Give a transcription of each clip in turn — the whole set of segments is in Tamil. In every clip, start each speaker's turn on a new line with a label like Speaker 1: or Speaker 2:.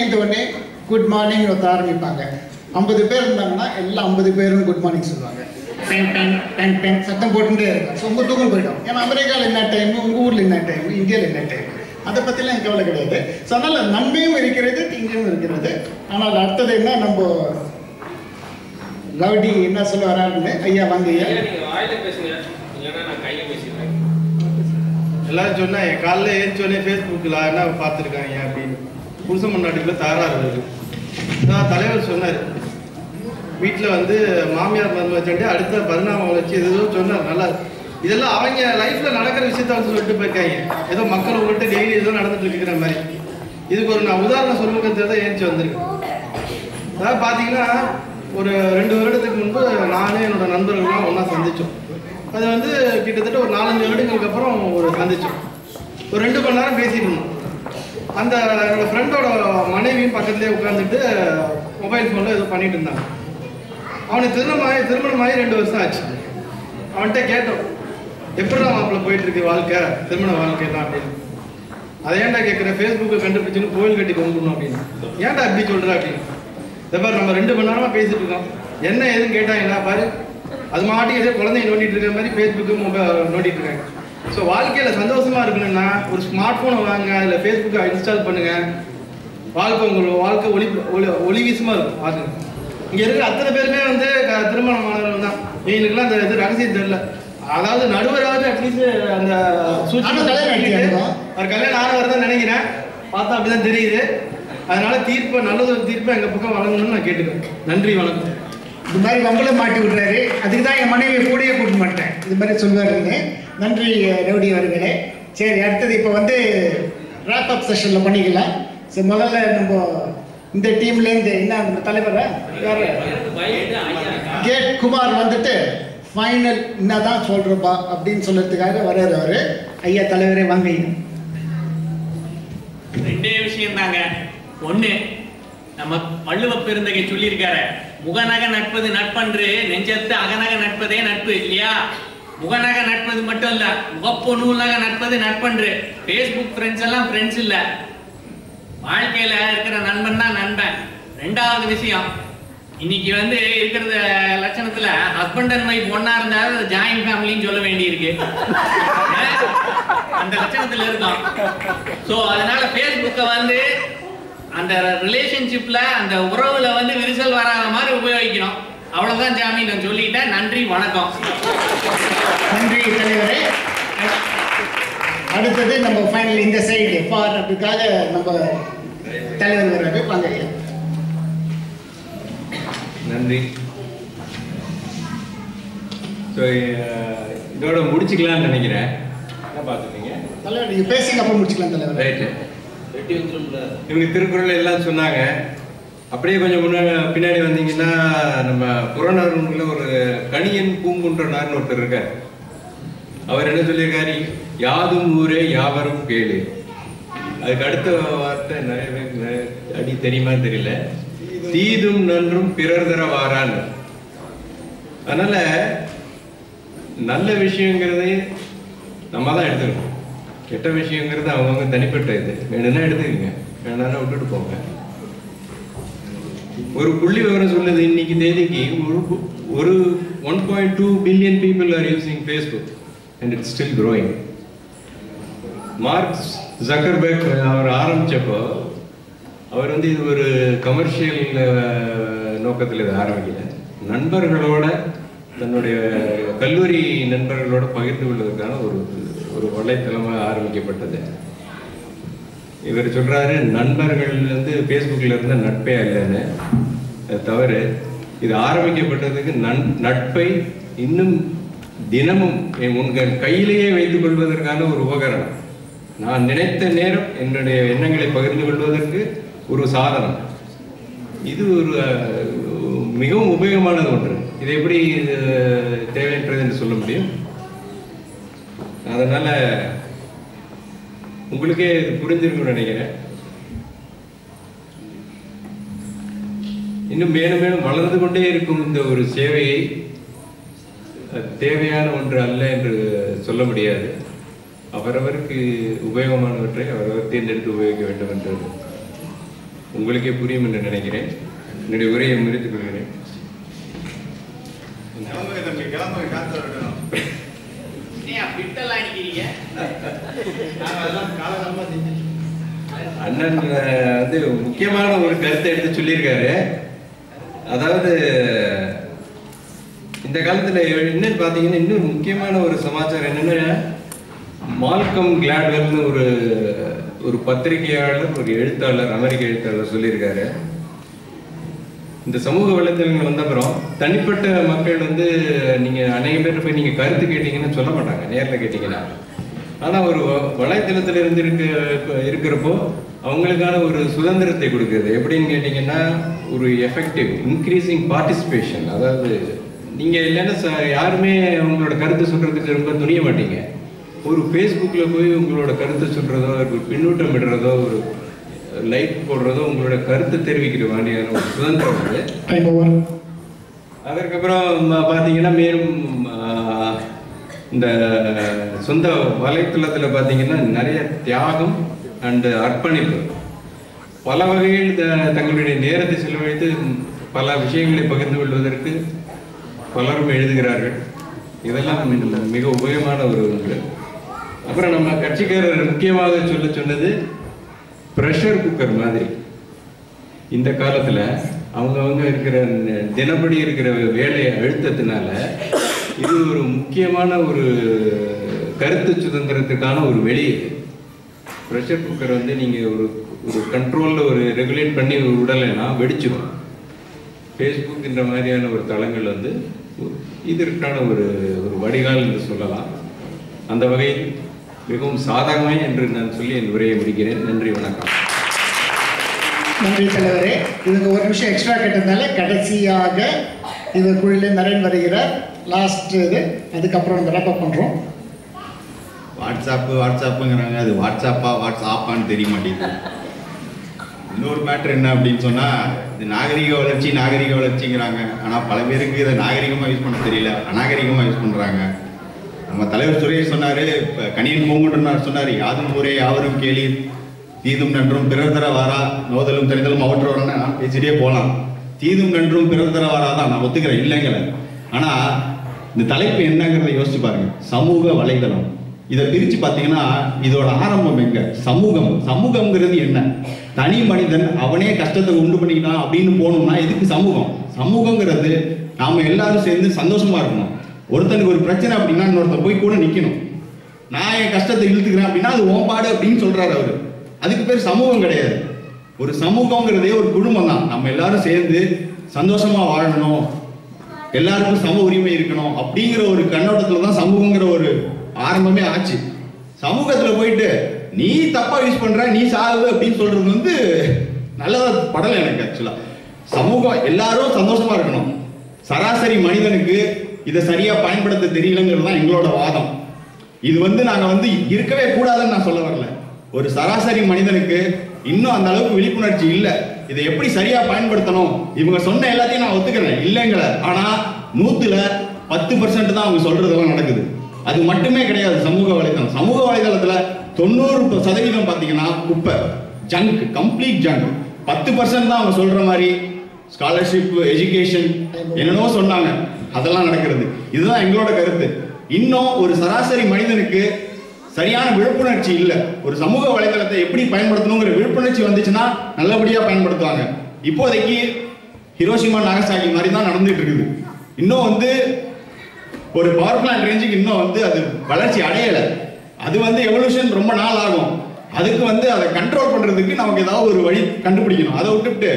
Speaker 1: ஏந்த உடனே குட் மார்னிங் ஒருத்த ஆரம்பிப்பாங்க. 50 பேர் இருந்தாங்கன்னா எல்லாம் 50 பேரும் குட் மார்னிங் சொல்லுவாங்க. டென் டென் டென் டென் சத்தம் போட்டுட்டே இருக்கும். ஸோ உங்கள் தூக்கம் போயிடும். ஏன்னா அமெரிக்காவில் என்ன டைம், உங்கள் ஊரில் என்ன டைம், இந்தியாவில் என்ன டைம், அதை பற்றிலாம் எனக்கு கவலை கிடையாது. ஸோ அதனால் நன்மையும் இருக்கிறது, தீங்கையும் இருக்கிறது. ஆனால் அடுத்தது என்ன, நம்ம ரவுடி என்ன சொல்ல வராருன்னு ஐயா வாங்க ஐயா.
Speaker 2: எல்லாரும் சொன்னா காலைல ஏறிச்சோடனே ஃபேஸ்புக்கில் என்ன பார்த்துருக்காங்க அப்படின்னு புருஷ முன்னாடிக்குள்ள தகராறு வருது. நான் தலைவர் சொன்னார், வீட்டில் வந்து மாமியார் மருந்து வச்சுட்டு அடுத்த பரிணாமம் வச்சு ஏதோ சொன்னார். நல்லா இதெல்லாம் அவங்க லைஃப்பில் நடக்கிற விஷயத்த வந்து சொல்லிட்டு போயிருக்காங்க. ஏதோ மக்கள் உங்கள்கிட்ட டெய்லி ஏதோ நடந்துட்டு இருக்கிற மாதிரி. இதுக்கு ஒரு நான் உதாரணம் சொல்லுங்கிறது தான் ஏறிச்சு வந்திருக்கேன். அதாவது பார்த்தீங்கன்னா ஒரு 2 வருடத்துக்கு முன்பு நானே என்னோட நண்பர்கள்லாம் ஒன்றா சந்தித்தோம். அது வந்து கிட்டத்தட்ட ஒரு 4-5 வருடங்களுக்கு அப்புறம் ஒரு சந்தித்தோம். ஒரு 2 மணி நேரம் பேசிட்டு இருந்தோம். அந்த என்னோடய ஃப்ரெண்டோட மனைவியும் பக்கத்துலேயே உட்காந்துட்டு மொபைல் ஃபோனில் ஏதோ பண்ணிட்டு இருந்தாங்க. அவனுக்கு திருமணமாகி 2 வருஷம் ஆச்சு. அவன்கிட்ட கேட்டோம், எப்படிலாம் மாப்பிள்ள போயிட்டுருக்கு வாழ்க்கை, திருமண வாழ்க்கைலாம் அப்படின்னு. அதை ஏன்டா கேட்குற, ஃபேஸ்புக்கை கண்டுபிடிச்சுன்னு கோவில் கட்டி கொண்டுணும் அப்படின்னு. ஏன்டா அப்படி சொல்கிற அப்படின்னு. இதை பாரு, நம்ம 2 மணி நேரமாக பேசிட்டு இருக்கோம். என்ன ஏதுன்னு கேட்டாங்கன்னா பாரு, அது மாட்டி ஏதோ குழந்தைங்க நோண்டிட்டு இருக்கிற மாதிரி ஃபேஸ்புக்கு மொபைல் நோண்டிட்டு இருக்காங்க. ஸோ வாழ்க்கையில் சந்தோஷமாக இருக்கணும்னா ஒரு ஸ்மார்ட் ஃபோனை வாங்க, அதில் ஃபேஸ்புக்கை இன்ஸ்டால் பண்ணுங்கள். வாழ்க்கை ஒளி வீசமாக இருக்கும். பாருங்க, இங்கே இருக்கிற அத்தனை பேருமே வந்து திருமணமானவர்கள் தான். இவங்களுக்குலாம் அந்த இது ரகசியம் தெரியல. அதாவது நடுவராவது அட்லீஸ்ட் அந்த அவர் கல்யாணம் ஆனவர் தான் நினைக்கிறேன். பார்த்தா அப்படிதான் தெரியுது. அதனால நல்லது ஒரு தீர்ப்பை எங்கள் பக்கம் வழங்கணும்னு நான் கேட்டுக்கிறேன். நன்றி, வணக்கம்.
Speaker 1: இது மாதிரி வம்பளை மாட்டி விடுறாரு. அதுக்கு தான் என் மனைவியை கூடயே கூட்ட மாட்டேன், இது மாதிரி சொல்லுவாருங்க. நன்றி ரவுடி அவர்களே. சரி, அடுத்தது இப்போ வந்து ரேப் அப் செஷனில் பண்ணிக்கலாம். சரி, முதல்ல நம்ம இந்த டீம்லேருந்து என்ன நம்ம தலைவரா யார் கேட் குமார் வந்துட்டு ஃபைனல் என்னதான் சொல்கிறப்பா அப்படின்னு சொல்கிறதுக்காக வர்றாரு அவர். ஐயா தலைவரே வாங்க.
Speaker 3: 2 விஷயம் தாங்க. ஒன்று, நம்ம வள்ளுவ பெருந்தகை சொல்லியிருக்காரு, முகநக நட்பது நட்பன்று, நெஞ்சத்து அகநக நட்பதே நட்பு இல்லையா? முகநக நட்பது மட்டும் இல்ல, முகப்பு நூலக நட்பது நட்பன்று. ஃபேஸ்புக் ஃப்ரெண்ட்ஸ் எல்லாம் ஃப்ரெண்ட்ஸ் இல்லை, வாழ்க்கையில இருக்கிற நண்பன் தான் நண்பன். 2வது விஷயம், இன்னைக்கு வந்து இருக்கிற லட்சணத்துல ஹஸ்பண்ட் அண்ட் ஒய்ஃப் ஒன்னா இருந்தாலும் ஜாயிண்ட் ஃபேமிலின்னு சொல்ல வேண்டியிருக்கு. அந்த லட்சணத்துல இருக்கும். ஸோ அதனால ஃபேஸ்புக்கை வந்து அந்த ரிலேஷன்ஷிப்ல அந்த உறவுல வந்து விரிசல் வராத மாதிரி உபயோகிக்கணும். அவ்வளவுதான் ஜாமி, நான் சொல்லிட்டேன். நன்றி, வணக்கம்.
Speaker 1: நன்றி தலைவரே. அடுத்தது நம்ம ஃபைனல் இந்த சைடு ஃபார் அப்படிக்காக நம்ம தலைவர் வர்றாரு. வாங்க.
Speaker 4: நன்றி. ஸோ இதோட முடிச்சுக்கலாம்னு நினைக்கிறேன். என்ன பார்த்துட்டீங்க
Speaker 1: தலைவர், நீங்கள் பேசிங்க, அப்புறம் முடிச்சுக்கலாம் தலைவர்.
Speaker 4: ரைட்டு. இவங்க திருக்குறள் எல்லாம் சொன்னாங்க. அப்படியே கொஞ்சம் பின்னாடி வந்தீங்கன்னா நம்ம புறநானூறுல ஒரு கணியன் பூங்குன்றனார்னு ஒருத்தர் இருக்கார். அவர் என்ன சொல்லியிருக்காரு, யாதும் ஊரே யாவரும் கேளு. அதுக்கு அடுத்த வார்த்தை நிறைய பேருக்கு அடி தெரியுமா தெரியல, தீதும் நன்றும் பிறர் தர வாரான்னு. அதனால நல்ல விஷயங்கிறது நம்ம தான் எடுத்துக்கணும். கெட்ட விஷயங்கிறது அவங்கவுங்க தனிப்பட்ட இது. வேணும்னா எடுத்துக்கங்க, வேணாம்னா விட்டுட்டு போங்க. ஒரு புள்ளி விவரம் சொல்லுது, இன்னைக்கு தேதிக்கு ஒரு 1.2 billion people are using Facebook and it's still growing. Mark Zuckerberg அவர் ஆரம்பிச்சப்போ அவர் வந்து இது ஒரு கமர்ஷியல் நோக்கத்தில் இதை ஆரம்பிக்கல, நண்பர்களோட தன்னுடைய கல்லூரி நண்பர்களோட பகிர்ந்து கொள்வதற்கான ஒரு வலைத்தளமாக ஆரம்பிக்கப்பட்டது. இவர் சொல்றாரு, நண்பர்கள் வந்து ஃபேஸ்புக்கில் இருந்த நட்பே இல்லைன்னு. அது தவறு. இது ஆரம்பிக்கப்பட்டதுக்கு நட்பை இன்னும் தினமும் உங்கள் கையிலேயே வைத்துக் கொள்வதற்கான ஒரு உபகரணம். நான் நினைத்த நேரம் என்னுடைய எண்ணங்களை பகிர்ந்து கொள்வதற்கு ஒரு சாதனம். இது ஒரு மிகவும் உபயோகமானது ஒன்று. இதை எப்படி தேவையற்றது என்று சொல்ல முடியும்? அதனால உங்களுக்கே புரிஞ்சிருக்கும்னு நினைக்கிறேன். இன்னும் மேலும் மேலும் வளர்ந்து கொண்டே இருக்கும் இந்த ஒரு சேவையை தேவையான ஒன்று அல்ல என்று சொல்ல முடியாது. அவரவருக்கு உபயோகமானவற்றை அவரவர் தேர்ந்தெடுத்து உபயோகிக்க வேண்டும் என்று உங்களுக்கே புரியும் என்று நினைக்கிறேன். என்னுடைய உரையை முடித்துக் கொள்கிறேன். அண்ணன் வந்து முக்கியமான ஒரு கருத்தை எடுத்து சொல்லியிருக்காரு. அதாவது இந்த காலத்துல என்னன்னு பாத்தீங்கன்னா இன்னொரு முக்கியமான ஒரு சமாச்சாரம் என்னன்னா, மால்கம் கிளாட்வெல்னு ஒரு பத்திரிகையாளர், ஒரு எழுத்தாளர், அமெரிக்க எழுத்தாளர் சொல்லியிருக்காரு, இந்த சமூக வலைத்தளங்கள் வந்த அப்புறம் தனிப்பட்ட மக்கள் வந்து நீங்க அநேக பேர் போய் நீங்க கருத்து கேட்டீங்கன்னு சொல்ல மாட்டாங்க நேரில் கேட்டீங்கன்னா. ஆனா ஒரு வலைத்தளத்துல இருந்து இருக்கிறப்போ அவங்களுக்கான ஒரு சுதந்திரத்தை கொடுக்குறது. எப்படின்னு கேட்டீங்கன்னா, ஒரு எஃபெக்டிவ் இன்க்ரீசிங் பார்ட்டிசிபேஷன். அதாவது நீங்க இல்லைன்னா யாருமே உங்களோட கருத்து சொல்றதுக்கு ரொம்ப துணிய மாட்டீங்க. ஒரு ஃபேஸ்புக்ல போய் உங்களோட கருத்தை சொல்றதோ, ஒரு பின்னூட்டம் விடுறதோ, ஒரு லைக் போடுறதோ, உங்களோட கருத்தை தெரிவிக்கிற மாதிரியான ஒரு சுதந்திரம் வந்து. அதற்கப்புறம் பார்த்தீங்கன்னா மேலும் இந்த சொந்த வலைத்தளத்தில் பார்த்தீங்கன்னா நிறைய தியாகம் அண்டு அர்ப்பணிப்பு, பல வகையில் தங்களுடைய நேரத்தை செலவழித்து பல விஷயங்களை பகிர்ந்து கொள்வதற்கு பலரும் எழுதுகிறார்கள். இதெல்லாம் மிக உபயோகமான ஒரு ஒன்று. அப்புறம் நம்ம கட்சிக்காரர் முக்கியமாக சொன்னது ப்ரெஷர் குக்கர் மாதிரி. இந்த காலத்தில் அவங்கவுங்க இருக்கிற தினப்படி இருக்கிற வேலையை அழுத்தத்தினால இது ஒரு முக்கியமான ஒரு கருத்து சுதந்திரத்துக்கான ஒரு வெளியீடு. ப்ரெஷர் குக்கர் வந்து நீங்கள் ஒரு கண்ட்ரோலில் ஒரு ரெகுலேட் பண்ணி விடலைன்னா வெடிச்சிடும். ஃபேஸ்புக் இந்த மாதிரியான ஒரு தளங்கள் வந்து இதற்கான ஒரு வடிகால் என்று சொல்லலாம். அந்த வகையில் மிகவும் சாதகமே என்று நான் சொல்லி என் உரையை முடிக்கிறேன். நன்றி, வணக்கம்.
Speaker 1: நன்றி தலைவரே. இதுக்கு ஒரு நிமிஷம் எக்ஸ்ட்ரா கேட்டதுனால கடைசியாக இதுக்குள்ளே நரேன் வருகிறார். லாஸ்ட் இது, அதுக்கப்புறம் நம்ம ரேப் அப் பண்ணுறோம்.
Speaker 5: வாட்ஸ்அப்புங்கிறாங்க, அது வாட்ஸ்ஆப்பான்னு தெரிய மாட்டேங்குது. இன்னொரு மேட்ரு என்ன அப்படின்னு சொன்னால், இது நாகரிக வளர்ச்சிங்கிறாங்க. ஆனால் பல பேருக்கு இதை நாகரிகமாக யூஸ் பண்ண தெரியல, அநாகரிகமாக யூஸ் பண்ணுறாங்க. நம்ம தலைவர் சுரேஷ் சொன்னார், இப்போ கணியன் பூங்குன்றனார் சொன்னார், யாதும் ஊரே யாவரும் கேளீர், தீதும் நன்றும் பிறர் தர வாரா, நோதலும் தெரிதலும் அவற்று வரேன்னு பேசிட்டே போகலாம். தீதும் நன்றும் பிறர் தர வாராதான் நான் ஒத்துக்கிறேன், இல்லைங்கல. ஆனால் இந்த தலைப்பு என்னங்கிறத யோசிச்சு பாருங்க. சமூக வலைதளம் இதை பிரித்து பார்த்தீங்கன்னா இதோட ஆரம்பம் எங்க? சமூகம்ங்கிறது என்ன? தனி மனிதன் அவனே கஷ்டத்தை உண்டு பண்ணிக்கிட்டான் அப்படின்னு போகணும்னா எதுக்கு சமூகம்? சமூகங்கிறது நாம எல்லாரும் சேர்ந்து சந்தோஷமா இருக்கணும். ஒருத்தனுக்கு ஒரு பிரச்சனை அப்படின்னா இன்னொருத்தன் போய் கூட நிற்கணும். நான் என் கஷ்டத்தை இழுத்துக்கிறேன் அப்படின்னா அது ஓம்பாடு அப்படின்னு சொல்றாரு அவரு. அதுக்கு பேர் சமூகம் கிடையாது. ஒரு சமூகங்கிறதே ஒரு குடும்பம் தான். நம்ம எல்லாரும் சேர்ந்து சந்தோஷமா வாழணும், எல்லாருக்கும் சம உரிமை இருக்கணும் அப்படிங்கிற ஒரு கண்ணோட்டத்துல தான் சமூகங்கிற ஒரு ஆரம்பமே ஆச்சு. சமூகத்துல போயிட்டு நீ தப்பா யூஸ் பண்ற, நீ சாவு அப்படின்னு சொல்றது வந்து நல்லதா படல எனக்கு. ஆக்சுவலா சமூகம் எல்லாரும் சந்தோஷமா இருக்கணும். சராசரி மனிதனுக்கு இதை சரியா பயன்படுத்த தெரியலங்கிறது தான் எங்களோட வாதம். இது வந்து நாங்க வந்து இருக்கவே கூடாதுன்னு நான் சொல்ல வரல. ஒரு சராசரி மனிதனுக்கு இன்னும் அந்த அளவுக்கு விழிப்புணர்ச்சி இல்லை. இதை எப்படி சரியா பயன்படுத்தணும் இவங்க சொன்ன எல்லாத்தையும் நான் ஒத்துக்கிறேன், இல்லைங்கள. ஆனா 100% தான் அவங்க சொல்றதெல்லாம் நடக்குது. அது மட்டுமே கிடையாது சமூக வலைதளம். சமூக வலைதளத்துல 90% பாத்தீங்கன்னா குப்பை, ஜங்க், கம்ப்ளீட் ஜங்க். 10% தான் அவங்க சொல்ற மாதிரி ஸ்காலர்ஷிப், எஜுகேஷன் என்னென்னோ சொன்னாங்க, அதெல்லாம் நடக்கிறது. இதுதான் எங்களோட கருத்து. இன்னும் ஒரு சராசரி மனிதனுக்கு சரியான விழிப்புணர்ச்சி இல்லை. ஒரு சமூக வலைதளத்தை எப்படி பயன்படுத்தணுங்கிற விழிப்புணர்ச்சி வந்துச்சுன்னா நல்லபடியா பயன்படுத்துவாங்க. இப்போதைக்கு ஹிரோஷிமா நாகசாகி மாதிரி தான் நடந்துட்டு இருக்குது. இன்னும் வந்து ஒரு பவர் பிளான்ட் ரேஞ்சுக்கு இன்னும் வந்து அது வளர்ச்சி அடையலை. அது வந்து எவல்யூஷன் ரொம்ப நாள் ஆகும். அதுக்கு வந்து அதை கண்ட்ரோல் பண்றதுக்கு நமக்கு ஏதாவது ஒரு வழி கண்டுபிடிக்கணும். அதை விட்டுவிட்டு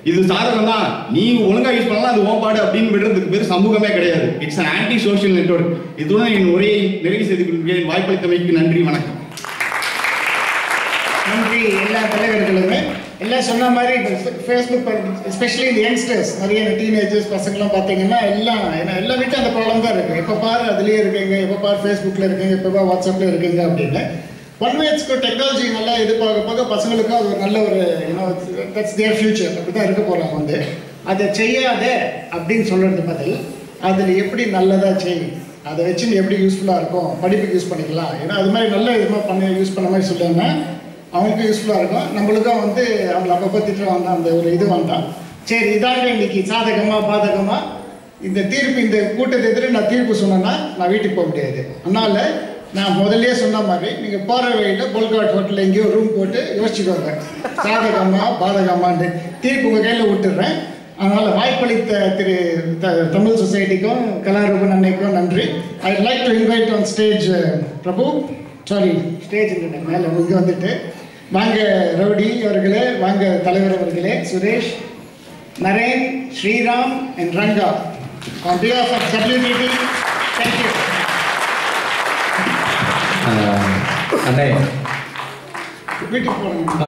Speaker 5: இது சாதகம் தான், நீ ஒழுங்கா யூஸ் பண்ணலாம், அது ஓம்பாடு அப்படின்னு விடுறதுக்கு பேர் சமூகமே கிடையாது. It's an anti social network. இதுடன் என் உரையை நிறைவு செய்து கொள்கிறேன். வாய்ப்பளித்தமைக்கு நன்றி, வணக்கம்.
Speaker 1: நன்றி எல்லா தலைவர்களுமே. எல்லாம் சொன்ன மாதிரி ஃபேஸ்புக், எஸ்பெஷலி இந்த யங்ஸ்டர்ஸ், நிறைய டீனேஜர்ஸ் பசங்களாம் பார்த்தீங்கன்னா எல்லாம் எல்லா வீட்டும் அந்த ப்ராப்ளம் தான் இருக்குது. எப்போ பாரு அதுலேயே இருக்கீங்க, எப்போ பாரு ஃபேஸ்புக்கில் இருக்கீங்க, எப்போ பாரு வாட்ஸ்அப்பில் இருக்கீங்க அப்படின்னு. ஒன் வேஸ்க்கு டெக்னாலஜி நல்லா இது பார்க்க பசங்களுக்கு அது ஒரு நல்ல ஒரு தட்ஸ் தேர் ஃபியூச்சர், அப்படி தான் இருக்க போகிறாங்க. வந்து அதை செய்யாத அப்படின்னு சொல்கிறது பதில் அதில் எப்படி நல்லதாக செய்யும், அதை வச்சு எப்படி யூஸ்ஃபுல்லாக இருக்கும், படிப்புக்கு யூஸ் பண்ணிக்கலாம். ஏன்னா அது மாதிரி நல்ல இதுமாக யூஸ் பண்ண மாதிரி சொல்லாமல் அவங்களுக்கும் யூஸ்ஃபுல்லாக இருக்கும், நம்மளுக்கும் வந்து அவங்கள அப்பப்போ திட்டு வேண்டாம், அந்த ஒரு இது வேண்டாம். சரி, இதாங்க இன்னைக்கு சாதகமாக பாதகமாக இந்த தீர்ப்பு. இந்த கூட்டத்தை எதிர நான் தீர்ப்பு சொன்னேன்னா நான் வீட்டுக்கு போக முடியாது. அதனால் நான் முதல்ல சொன்ன மாதிரி நீங்கள் போகிற வழியில் பொல்காட் ஹோட்டலில் எங்கேயோ ரூம் போட்டு யோசிச்சுக்கோங்க, சாதகமாக பாதகமான்னு. தீர்ப்பு உங்கள் கையில் விட்டுடுறேன். அதனால் வாய்ப்பளித்த திரு தமிழ் சொசைட்டிக்கும் கலாரூபன் அன்னைக்கும் நன்றி. I like to invite on stage Prabhu, sorry stage இல்லை மேலே இங்கே வந்துட்டு வாங்க ரவுடி அவர்களே, வாங்க தலைவர் அவர்களே, Suresh, Naren, Sriram and Ranga. On behalf of WBT, thank you.
Speaker 6: அண்ணே
Speaker 1: வீட்டுக்கு போகணும்.